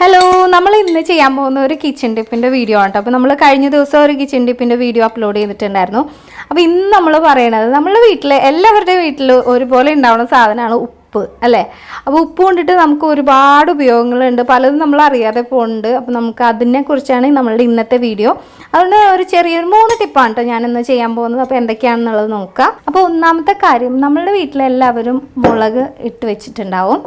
Hello, നമ്മൾ ഇന്ന് ചെയ്യാൻ പോകുന്ന ഒരു കിച്ചൺ ടിപ്പിൻ്റെ വീഡിയോ ആണ്. അപ്പോൾ നമ്മൾ കഴിഞ്ഞ ദിവസം ഒരു കിച്ചൺ ടിപ്പിൻ്റെ വീഡിയോ അപ്ലോഡ് ചെയ്തിട്ടുണ്ടായിരുന്നു. അപ്പോൾ ഇന്ന് നമ്മൾ പറയണത് നമ്മുടെ വീട്ടിൽ എല്ലാവരുടെയും വീട്ടിൽ ഒരുപോലെ ഉണ്ടാവുന്ന സാധനമാണ് ഉപ്പ്, അല്ലേ? അപ്പോൾ ഉപ്പ് കൊണ്ടിട്ട് നമുക്ക് ഒരുപാട് ഉപയോഗങ്ങളുണ്ട്, പലതും നമ്മൾ അറിയാതെ പോകുന്നുണ്ട്. അപ്പോൾ നമുക്ക് അതിനെക്കുറിച്ചാണ് നമ്മളുടെ ഇന്നത്തെ വീഡിയോ. അതുകൊണ്ട് ഒരു ചെറിയൊരു 3 ടിപ്പാണ് കേട്ടോ ഞാനിന്ന് ചെയ്യാൻ പോകുന്നത്. അപ്പോൾ എന്തൊക്കെയാണെന്നുള്ളത് നോക്കാം. അപ്പോൾ ഒന്നാമത്തെ കാര്യം, നമ്മളുടെ വീട്ടിലെല്ലാവരും മുളക് ഇട്ട് വെച്ചിട്ടുണ്ടാവും,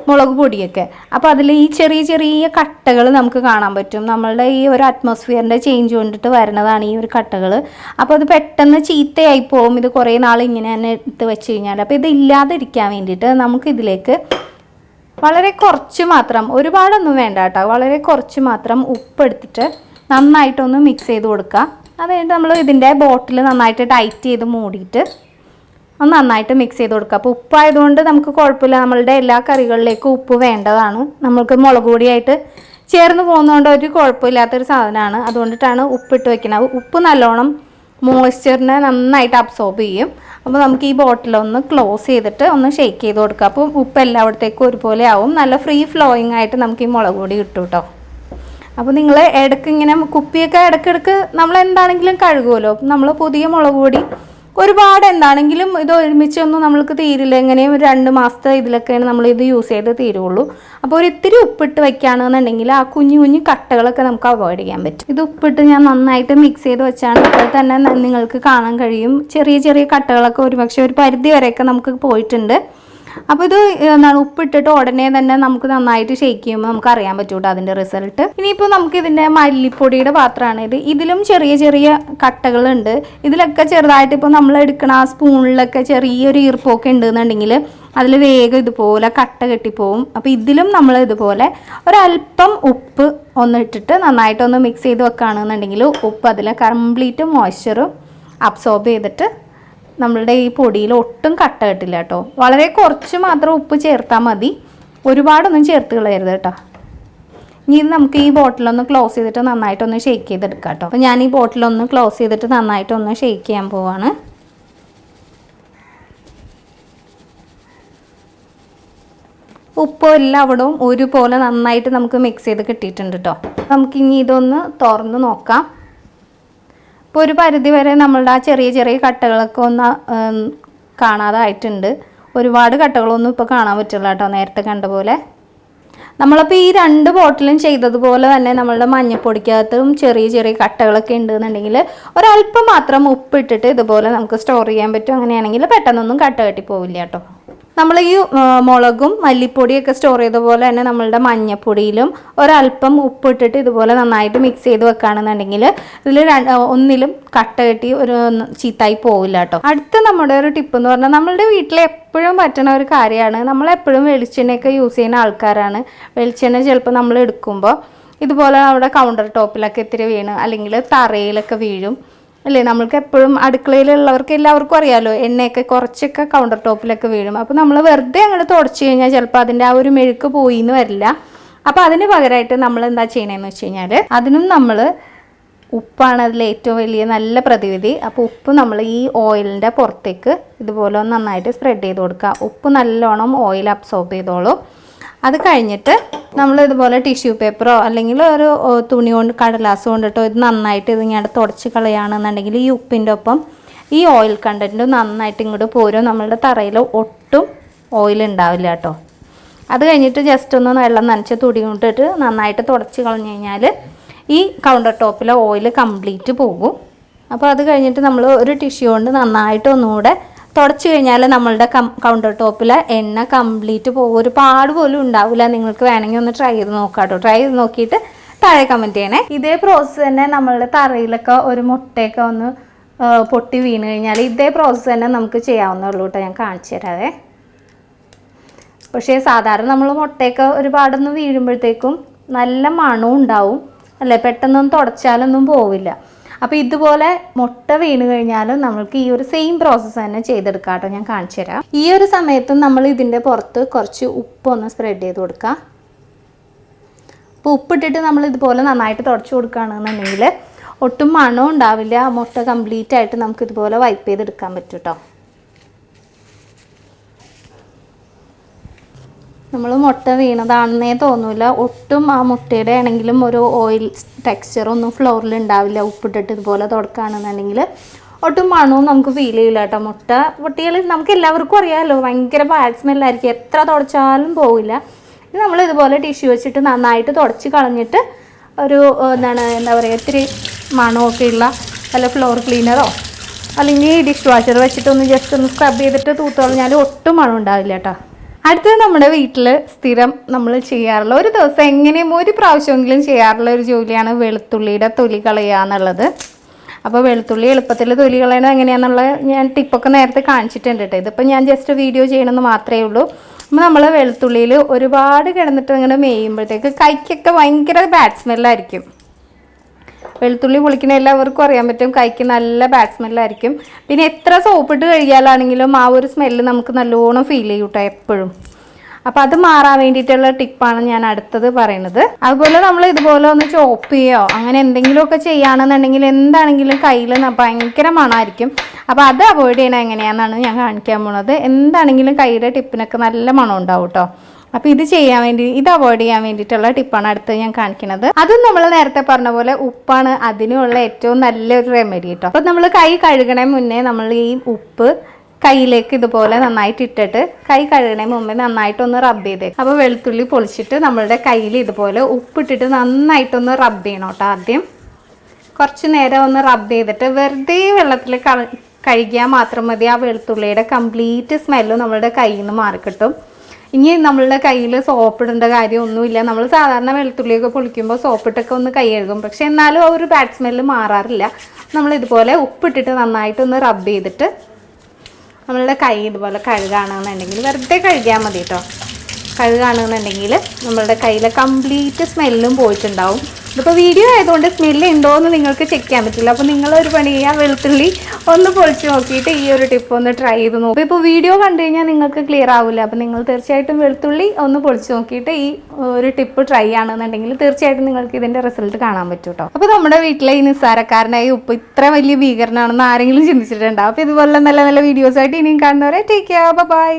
മുളക് പൊടിയൊക്കെ. അപ്പോൾ അതിൽ ഈ ചെറിയ ചെറിയ കട്ടകൾ നമുക്ക് കാണാൻ പറ്റും. നമ്മളുടെ ഈ ഒരു അറ്റ്മോസ്ഫിയറിൻ്റെ ചേഞ്ച് കൊണ്ടിട്ട് വരുന്നതാണ് ഈ ഒരു കട്ടകൾ. അപ്പോൾ അത് പെട്ടെന്ന് ചീത്തയായി പോകും ഇത് കുറേ നാൾ ഇങ്ങനെ തന്നെ ഇട്ട് വെച്ച് കഴിഞ്ഞാൽ. അപ്പോൾ ഇത് ഇല്ലാതിരിക്കാൻ വേണ്ടിയിട്ട് നമുക്കിതിലേക്ക് വളരെ കുറച്ച് മാത്രം, ഒരുപാടൊന്നും വേണ്ട കേട്ടോ, വളരെ കുറച്ച് മാത്രം ഉപ്പ് എടുത്തിട്ട് നന്നായിട്ടൊന്ന് മിക്സ് ചെയ്ത് കൊടുക്കുക. അത് കഴിഞ്ഞിട്ട് നമ്മൾ ഇതിൻ്റെ ബോട്ടിൽ നന്നായിട്ട് ടൈറ്റ് ചെയ്ത് മൂടിയിട്ട് നന്നായിട്ട് മിക്സ് ചെയ്ത് കൊടുക്കുക. അപ്പോൾ ഉപ്പായതുകൊണ്ട് നമുക്ക് കുഴപ്പമില്ല, നമ്മളുടെ എല്ലാ കറികളിലേക്കും ഉപ്പ് വേണ്ടതാണ്. നമ്മൾക്ക് മുളക് പൊടിയായിട്ട് ചേർന്ന് പോകുന്നതുകൊണ്ട് ഒരു കുഴപ്പമില്ലാത്തൊരു സാധനമാണ്. അതുകൊണ്ടിട്ടാണ് ഉപ്പിട്ട് വെക്കുന്നത്. ഉപ്പ് നല്ലോണം മോയ്സ്ചറിനെ നന്നായിട്ട് അബ്സോർബ് ചെയ്യും. അപ്പോൾ നമുക്ക് ഈ ബോട്ടിലൊന്ന് ക്ലോസ് ചെയ്തിട്ട് ഒന്ന് ഷെയ്ക്ക് ചെയ്ത് കൊടുക്കുക. അപ്പോൾ ഉപ്പ് എല്ലായിടത്തേക്കും ഒരുപോലെ ആവും. നല്ല ഫ്രീ ഫ്ലോയിങ് ആയിട്ട് നമുക്ക് ഈ മുളക് പൊടി കിട്ടും കേട്ടോ. അപ്പോൾ നിങ്ങൾ ഇടയ്ക്ക് ഇങ്ങനെ കുപ്പിയൊക്കെ ഇടയ്ക്കിടയ്ക്ക് നമ്മൾ എന്താണെങ്കിലും കഴുകുമല്ലോ. നമ്മൾ പുതിയ മുളക് പൊടി ഒരുപാട് എന്താണെങ്കിലും ഇത് ഒരുമിച്ചൊന്നും നമ്മൾക്ക് തീരില്ല. എങ്ങനെയും ഒരു 2 മാസത്തെ ഇതിലൊക്കെയാണ് നമ്മളിത് യൂസ് ചെയ്ത് തീരുള്ളൂ. അപ്പോൾ ഒരു ഇത്തിരി ഉപ്പിട്ട് വെക്കുകയാണെന്നുണ്ടെങ്കിൽ ആ കുഞ്ഞു കുഞ്ഞു കട്ടകളൊക്കെ നമുക്ക് അവോയ്ഡ് ചെയ്യാൻ പറ്റും. ഇത് ഉപ്പിട്ട് ഞാൻ നന്നായിട്ട് മിക്സ് ചെയ്ത് വെച്ചാണ്. ഇപ്പോൾ തന്നെ നിങ്ങൾക്ക് കാണാൻ കഴിയും ചെറിയ ചെറിയ കട്ടകളൊക്കെ ഒരുപക്ഷെ ഒരു പരിധി വരെയൊക്കെ നമുക്ക് പോയിട്ടുണ്ട്. അപ്പോൾ ഇത് എന്താണ്, ഉപ്പിട്ടിട്ട് ഉടനെ തന്നെ നമുക്ക് നന്നായിട്ട് ഷേക്ക് ചെയ്യുമ്പോൾ നമുക്ക് അറിയാൻ പറ്റൂട്ടോ അതിൻ്റെ റിസൾട്ട്. ഇനിയിപ്പോൾ നമുക്ക് ഇതിൻ്റെ മല്ലിപ്പൊടിയുടെ പാത്രമാണ് ഇത്. ഇതിലും ചെറിയ ചെറിയ കട്ടകളുണ്ട്. ഇതിലൊക്കെ ചെറുതായിട്ട് ഇപ്പോൾ നമ്മൾ എടുക്കണ ആ സ്പൂണിലൊക്കെ ചെറിയൊരു ഈർപ്പൊക്കെ ഉണ്ടെന്നുണ്ടെങ്കിൽ അതിൽ വേഗം ഇതുപോലെ കട്ട കെട്ടിപ്പോവും. അപ്പോൾ ഇതിലും നമ്മൾ ഇതുപോലെ ഒരല്പം ഉപ്പ് ഒന്നിട്ടിട്ട് നന്നായിട്ടൊന്ന് മിക്സ് ചെയ്ത് വെക്കുകയാണെന്നുണ്ടെങ്കിൽ ഉപ്പ് അതിൽ കംപ്ലീറ്റ് മോയ്സ്ചറും അബ്സോർബ് ചെയ്തിട്ട് നമ്മളുടെ ഈ പൊടിയിൽ ഒട്ടും കട്ട കെട്ടില്ല കേട്ടോ. വളരെ കുറച്ച് മാത്രം ഉപ്പ് ചേർത്താൽ മതി, ഒരുപാടൊന്നും ചേർത്ത് കളയരുത് കേട്ടോ. ഇനി ഇത് നമുക്ക് ഈ ബോട്ടിലൊന്ന് ക്ലോസ് ചെയ്തിട്ട് നന്നായിട്ടൊന്ന് ഷേക്ക് ചെയ്തെടുക്കാം കേട്ടോ. അപ്പോൾ ഞാൻ ഈ ബോട്ടിലൊന്ന് ക്ലോസ് ചെയ്തിട്ട് നന്നായിട്ടൊന്ന് ഷേക്ക് ചെയ്യാൻ പോവാണ്. ഉപ്പ് എല്ലാവിടവും ഒരുപോലെ നന്നായിട്ട് നമുക്ക് മിക്സ് ചെയ്ത് കിട്ടിയിട്ടുണ്ട് കേട്ടോ. നമുക്കിനി ഇതൊന്ന് തുറന്ന് നോക്കാം. ഇപ്പോൾ ഒരു പരിധി വരെ നമ്മളുടെ ആ ചെറിയ ചെറിയ കട്ടകളൊക്കെ ഒന്ന് കാണാതായിട്ടുണ്ട്. ഒരുപാട് കട്ടകളൊന്നും ഇപ്പോൾ കാണാൻ പറ്റില്ല കേട്ടോ, നേരത്തെ കണ്ട പോലെ. നമ്മളപ്പോൾ ഈ 2 ബോട്ടിലും ചെയ്തതുപോലെ തന്നെ നമ്മളുടെ മഞ്ഞപ്പൊടിക്കകത്തും ചെറിയ ചെറിയ കട്ടകളൊക്കെ ഉണ്ടെന്നുണ്ടെങ്കിൽ ഒരല്പം മാത്രം ഉപ്പിട്ടിട്ട് ഇതുപോലെ നമുക്ക് സ്റ്റോർ ചെയ്യാൻ പറ്റും. അങ്ങനെയാണെങ്കിൽ പെട്ടെന്നൊന്നും കട്ട കെട്ടി പോവില്ല കേട്ടോ. നമ്മൾ ഈ മുളകും മല്ലിപ്പൊടിയൊക്കെ സ്റ്റോർ ചെയ്ത പോലെ തന്നെ നമ്മളുടെ മഞ്ഞപ്പൊടിയിലും ഒരല്പം ഉപ്പിട്ടിട്ട് ഇതുപോലെ നന്നായിട്ട് മിക്സ് ചെയ്ത് വെക്കുകയാണെന്നുണ്ടെങ്കിൽ ഇതിൽ ഒന്നിലും കട്ട കെട്ടി ഒരു ചീത്തായി പോവില്ല കേട്ടോ. അടുത്ത നമ്മുടെ ഒരു ടിപ്പ് എന്ന് പറഞ്ഞാൽ നമ്മളുടെ വീട്ടിൽ എപ്പോഴും പറ്റുന്ന ഒരു കാര്യമാണ്. നമ്മളെപ്പോഴും വെളിച്ചെണ്ണയൊക്കെ യൂസ് ചെയ്യുന്ന ആൾക്കാരാണ്. വെളിച്ചെണ്ണ ചിലപ്പോൾ നമ്മൾ എടുക്കുമ്പോൾ ഇതുപോലെ അവിടെ കൗണ്ടർ ടോപ്പിലൊക്കെ ഇത്തിരി വീണ് അല്ലെങ്കിൽ തറയിലൊക്കെ വീഴും, അല്ലേ? നമ്മൾക്ക് എപ്പോഴും അടുക്കളയിലുള്ളവർക്ക് എല്ലാവർക്കും അറിയാമല്ലോ, എണ്ണയൊക്കെ കുറച്ചൊക്കെ കൗണ്ടർ ടോപ്പിലൊക്കെ വീഴും. അപ്പോൾ നമ്മൾ വെറുതെ അങ്ങനെ തുടച്ച് കഴിഞ്ഞാൽ ചിലപ്പോൾ അതിൻ്റെ ആ ഒരു മെഴുക്ക് പോയി എന്ന് വരില്ല. അപ്പോൾ അതിന് പകരമായിട്ട് നമ്മൾ എന്താ ചെയ്യണമെന്ന് വെച്ച് കഴിഞ്ഞാൽ അതിനും നമ്മൾ ഉപ്പാണ് അതിൽ ഏറ്റവും വലിയ നല്ല പ്രതിവിധി. അപ്പോൾ ഉപ്പ് നമ്മൾ ഈ ഓയിലിൻ്റെ പുറത്തേക്ക് ഇതുപോലെ ഒന്ന് നന്നായിട്ട് സ്പ്രെഡ് ചെയ്ത് കൊടുക്കുക. ഉപ്പ് നല്ലോണം ഓയിൽ അബ്സോർബ് ചെയ്തോളൂ. അത് കഴിഞ്ഞിട്ട് നമ്മൾ ഇതുപോലെ ടിഷ്യൂ പേപ്പറോ അല്ലെങ്കിൽ ഒരു തുണി കൊണ്ട് കടലാസ് കൊണ്ടിട്ടോ ഇത് നന്നായിട്ട് ഇതിങ്ങനെ തുടച്ച് കളയുകയാണെന്നുണ്ടെങ്കിൽ ഈ ഉപ്പിൻ്റെ ഒപ്പം ഈ ഓയിൽ കണ്ടൻറ്റ് നന്നായിട്ട് ഇങ്ങോട്ട് പോരും. നമ്മളുടെ തറയിൽ ഒട്ടും ഓയിൽ ഉണ്ടാവില്ല കേട്ടോ. അത് കഴിഞ്ഞിട്ട് ജസ്റ്റ് ഒന്ന് വെള്ളം നനച്ച് തുണി കൊണ്ടിട്ട് നന്നായിട്ട് തുടച്ച് കളഞ്ഞു കഴിഞ്ഞാൽ ഈ കൗണ്ടർ ടോപ്പിലെ ഓയിൽ കംപ്ലീറ്റ് പോകും. അപ്പോൾ അത് കഴിഞ്ഞിട്ട് നമ്മൾ ഒരു ടിഷ്യൂ കൊണ്ട് നന്നായിട്ട് ഒന്നുകൂടെ തുടച്ച് കഴിഞ്ഞാൽ നമ്മളുടെ കൗണ്ടർ ടോപ്പിലെ എണ്ണ കംപ്ലീറ്റ് പോകും. ഒരു പാട് പോലും ഉണ്ടാവില്ല. നിങ്ങൾക്ക് വേണമെങ്കിൽ ഒന്ന് ട്രൈ ചെയ്ത് നോക്കാം കേട്ടോ. ട്രൈ ചെയ്ത് നോക്കിയിട്ട് താഴെ കമൻറ്റ് ചെയ്യണേ. ഇതേ പ്രോസസ്സ് തന്നെ നമ്മളുടെ തറയിലൊക്കെ ഒരു മുട്ടയൊക്കെ ഒന്ന് പൊട്ടി വീണ് കഴിഞ്ഞാൽ ഇതേ പ്രോസസ്സ് തന്നെ നമുക്ക് ചെയ്യാവുന്നുള്ളൂ കേട്ടോ. ഞാൻ കാണിച്ചു തരാവേ. പക്ഷേ സാധാരണ നമ്മൾ മുട്ടയൊക്കെ ഒരുപാടൊന്നും വീഴുമ്പോഴത്തേക്കും നല്ല മണവും ഉണ്ടാവും, അല്ലേ? പെട്ടെന്നൊന്നും തുടച്ചാലൊന്നും പോവില്ല. അപ്പോൾ ഇതുപോലെ മുട്ട വീണ് കഴിഞ്ഞാലും നമ്മൾക്ക് ഈ ഒരു സെയിം പ്രോസസ്സ് തന്നെ ചെയ്തെടുക്കാം കേട്ടോ. ഞാൻ കാണിച്ചു തരാം. ഈ ഒരു സമയത്തും നമ്മൾ ഇതിൻ്റെ പുറത്ത് കുറച്ച് ഉപ്പൊന്ന് സ്പ്രെഡ് ചെയ്ത് കൊടുക്കുക. അപ്പോൾ ഉപ്പിട്ടിട്ട് നമ്മൾ ഇതുപോലെ നന്നായിട്ട് തുടച്ച് കൊടുക്കുകയാണെന്നുണ്ടെങ്കിൽ ഒട്ടും മണവും ഉണ്ടാവില്ല. മുട്ട കംപ്ലീറ്റ് ആയിട്ട് നമുക്ക് ഇതുപോലെ വൈപ്പ് ചെയ്തെടുക്കാൻ പറ്റും കേട്ടോ. നമ്മൾ മുട്ട വീണതാണെന്നേ തോന്നില്ല. ഒട്ടും ആ മുട്ടയുടെ ആണെങ്കിലും ഒരു ഓയിൽ ടെക്സ്ചറൊന്നും ഫ്ലോറിൽ ഉണ്ടാവില്ല. ഉപ്പിട്ടിട്ട് ഇതുപോലെ തുടക്കുകയാണെന്നുണ്ടെങ്കിൽ ഒട്ടും മണവും നമുക്ക് ഫീൽ ചെയ്യില്ല കേട്ടോ. മുട്ട പൊട്ടിയാൽ നമുക്ക് എല്ലാവർക്കും അറിയാമല്ലോ, ഭയങ്കര ബാഡ് സ്മെല്ലായിരിക്കും, എത്ര തുടച്ചാലും പോവില്ല. ഇത് നമ്മൾ ഇതുപോലെ ടിഷ്യൂ വെച്ചിട്ട് നന്നായിട്ട് തുടച്ച് കളഞ്ഞിട്ട് ഒരു എന്താ പറയുക, ഇത്തിരി മണമൊക്കെ ഉള്ള വല്ല ഫ്ലോർ ക്ലീനറോ അല്ലെങ്കിൽ ഡിഷ് വാഷർ വെച്ചിട്ടൊന്ന് ജസ്റ്റ് ഒന്ന് സ്ക്രബ് ചെയ്തിട്ട് തൂത്തുകളഞ്ഞാൽ ഒട്ടും മണം ഉണ്ടാവില്ല കേട്ടോ. അടുത്തത് നമ്മുടെ വീട്ടിൽ സ്ഥിരം നമ്മൾ ചെയ്യാറുള്ള, ഒരു ദിവസം എങ്ങനെയും ഒരു പ്രാവശ്യമെങ്കിലും ചെയ്യാറുള്ള ഒരു ജോലിയാണ് വെളുത്തുള്ളിയുടെ തൊലി കളയുക എന്നുള്ളത്. അപ്പോൾ വെളുത്തുള്ളി എളുപ്പത്തിൽ തൊലി കളയണത് എങ്ങനെയാണെന്നുള്ള ഞാൻ ടിപ്പൊക്കെ നേരത്തെ കാണിച്ചിട്ടുണ്ട് കേട്ടോ. ഇതിപ്പോൾ ഞാൻ ജസ്റ്റ് വീഡിയോ ചെയ്യണമെന്ന് മാത്രമേ ഉള്ളൂ. അപ്പോൾ നമ്മൾ വെളുത്തുള്ളിയിൽ ഒരുപാട് കിടന്നിട്ട് ഇങ്ങനെ മേയുമ്പോഴത്തേക്ക് കൈക്കൊക്കെ ഭയങ്കര ബാഡ് സ്മെല്ലായിരിക്കും. വെളുത്തുള്ളി പൊളിക്കുന്ന എല്ലാവർക്കും അറിയാൻ പറ്റും, കൈക്ക് നല്ല ബാഡ് സ്മെല്ലായിരിക്കും. പിന്നെ എത്ര സോപ്പിട്ട് കഴുകിയാലാണെങ്കിലും ആ ഒരു സ്മെല്ല് നമുക്ക് നല്ലോണം ഫീൽ ചെയ്യും കേട്ടോ എപ്പോഴും. അപ്പോൾ അത് മാറാൻ വേണ്ടിയിട്ടുള്ള ടിപ്പാണ് ഞാൻ അടുത്തത് പറയുന്നത്. അതുപോലെ നമ്മൾ ഇതുപോലെ ഒന്ന് ചോപ്പ് ചെയ്യോ അങ്ങനെ എന്തെങ്കിലുമൊക്കെ ചെയ്യുകയാണെന്നുണ്ടെങ്കിൽ എന്താണെങ്കിലും കയ്യിൽ ഭയങ്കര മണമായിരിക്കും. അപ്പോൾ അത് അവോയ്ഡ് ചെയ്യണം എങ്ങനെയാണെന്നാണ് ഞാൻ കാണിക്കാൻ പോകുന്നത്. എന്താണെങ്കിലും കൈയുടെ ടിപ്പിനൊക്കെ നല്ല മണം ഉണ്ടാവും കേട്ടോ. അപ്പോൾ ഇത് അവോയ്ഡ് ചെയ്യാൻ വേണ്ടിയിട്ടുള്ള ടിപ്പാണ് അടുത്ത് ഞാൻ കാണിക്കുന്നത്. അതും നമ്മൾ നേരത്തെ പറഞ്ഞ പോലെ ഉപ്പാണ് അതിനുള്ള ഏറ്റവും നല്ലൊരു റെമഡി കേട്ടോ. അപ്പോൾ നമ്മൾ കൈ കഴുകണേ മുന്നേ നമ്മൾ ഈ ഉപ്പ് കയ്യിലേക്ക് ഇതുപോലെ നന്നായിട്ട് ഇട്ടിട്ട് കൈ കഴുകണേ മുമ്പേ നന്നായിട്ടൊന്ന് റബ്ബ് ചെയ്തേക്കും. അപ്പോൾ വെളുത്തുള്ളി പൊളിച്ചിട്ട് നമ്മളുടെ കയ്യിൽ ഇതുപോലെ ഉപ്പിട്ടിട്ട് നന്നായിട്ടൊന്ന് റബ്ബ് ചെയ്യണം കേട്ടോ. ആദ്യം കുറച്ച് നേരം ഒന്ന് റബ്ബ് ചെയ്തിട്ട് വെറുതെ വെള്ളത്തിൽ കഴുകിയാൽ മാത്രം മതി. ആ വെളുത്തുള്ളിയുടെ കംപ്ലീറ്റ് സ്മെല്ലും നമ്മളുടെ കയ്യിൽ നിന്ന് മാറിക്കിട്ടും. ഇനി നമ്മളുടെ കയ്യിൽ സോപ്പിടേണ്ട കാര്യമൊന്നുമില്ല. നമ്മൾ സാധാരണ വെളുത്തുള്ളിയൊക്കെ പൊളിക്കുമ്പോൾ സോപ്പിട്ടൊക്കെ ഒന്ന് കൈ കഴുകും, പക്ഷെ എന്നാലും ആ ഒരു ബാഡ് സ്മെല്ല് മാറാറില്ല. നമ്മളിതുപോലെ ഉപ്പിട്ടിട്ട് നന്നായിട്ടൊന്ന് റബ്ബ് ചെയ്തിട്ട് നമ്മളുടെ കൈ ഇതുപോലെ കഴുകുകയാണെന്നുണ്ടെങ്കിൽ വെറുതെ കഴുകിയാൽ മതി കേട്ടോ. കഴുകുകയാണെന്നുണ്ടെങ്കിൽ നമ്മളുടെ കയ്യിലെ കംപ്ലീറ്റ് സ്മെല്ലും പോയിട്ടുണ്ടാവും. ഇതിപ്പോൾ വീഡിയോ ആയതുകൊണ്ട് സ്മെല്ല് ഉണ്ടോ എന്ന് നിങ്ങൾക്ക് ചെക്ക് ചെയ്യാൻ പറ്റില്ല. അപ്പോൾ നിങ്ങളൊരു പണി ചെയ്യുക, വെളുത്തുള്ളി ഒന്ന് പൊളിച്ച് നോക്കിയിട്ട് ഈ ഒരു ടിപ്പ് ഒന്ന് ട്രൈ ചെയ്ത് നോക്കും. ഇപ്പോൾ വീഡിയോ കണ്ടു കഴിഞ്ഞാൽ നിങ്ങൾക്ക് ക്ലിയർ ആവില്ല. അപ്പോൾ നിങ്ങൾ തീർച്ചയായിട്ടും വെളുത്തുള്ളി ഒന്ന് പൊളിച്ച് നോക്കിയിട്ട് ഈ ഒരു ടിപ്പ് ട്രൈ ആണെന്നുണ്ടെങ്കിൽ തീർച്ചയായിട്ടും നിങ്ങൾക്ക് ഇതിൻ്റെ റിസൾട്ട് കാണാൻ പറ്റും കേട്ടോ. അപ്പോൾ നമ്മുടെ വീട്ടിലെ ഈ നിസ്സാരക്കാരനായ ഉപ്പ് ഇത്ര വലിയ ഭീകരനാണെന്ന് ആരെങ്കിലും ചിന്തിച്ചിട്ടുണ്ടാവും. അപ്പോൾ ഇതുപോലെ നല്ല നല്ല വീഡിയോസായിട്ട് ഇനിയും കാണുന്നവരെ ടേക്ക് കെയർ, ബൈ.